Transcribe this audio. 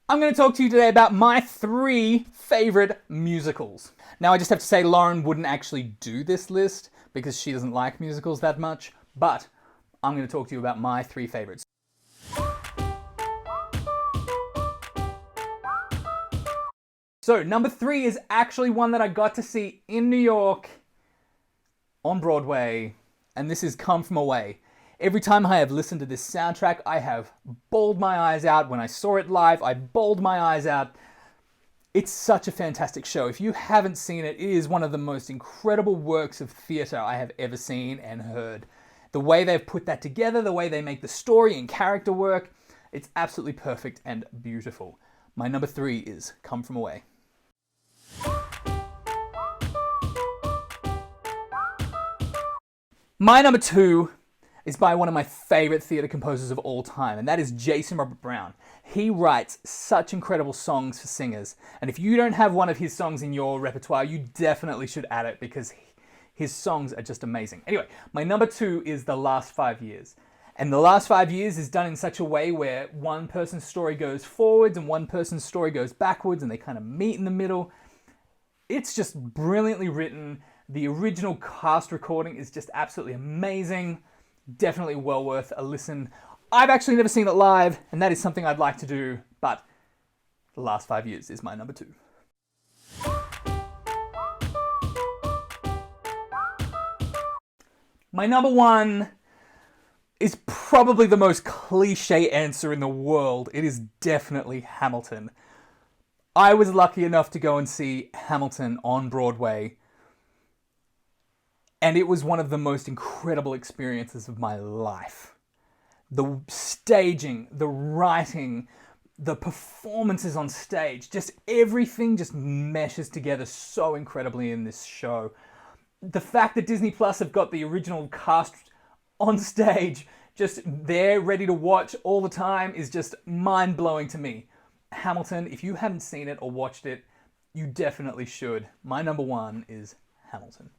I'm going to talk to you today about my 3 favorite musicals. Now, I just have to say Lauren wouldn't actually do this list because she doesn't like musicals that much, but I'm going to talk to you about my 3 favorites. So, number 3 is actually one that I got to see in New York on Broadway, and this is Come From Away. Every time I have listened to this soundtrack, I have bawled my eyes out. When I saw it live, I bawled my eyes out. It's such a fantastic show. If you haven't seen it, it is one of the most incredible works of theatre I have ever seen and heard. The way they've put that together, the way they make the story and character work, it's absolutely perfect and beautiful. My number 3 is Come From Away. My number 2 is by one of my favorite theatre composers of all time, and that is Jason Robert Brown. He writes such incredible songs for singers, and if you don't have one of his songs in your repertoire, you definitely should add it because his songs are just amazing. Anyway, my number 2 is The Last 5 Years. And The Last 5 Years is done in such a way where one person's story goes forwards and one person's story goes backwards, and they kind of meet in the middle. It's just brilliantly written. The original cast recording is just absolutely amazing. Definitely well worth a listen. I've actually never seen it live, and that is something I'd like to do, but The Last 5 Years is my number 2. My number 1 is probably the most cliche answer in the world. It is definitely Hamilton. I was lucky enough to go and see Hamilton on Broadway, and it was one of the most incredible experiences of my life. The staging, the writing, the performances on stage, just everything just meshes together so incredibly in this show. The fact that Disney Plus have got the original cast on stage, just there ready to watch all the time, is just mind-blowing to me. Hamilton, if you haven't seen it or watched it, you definitely should. My number 1 is Hamilton.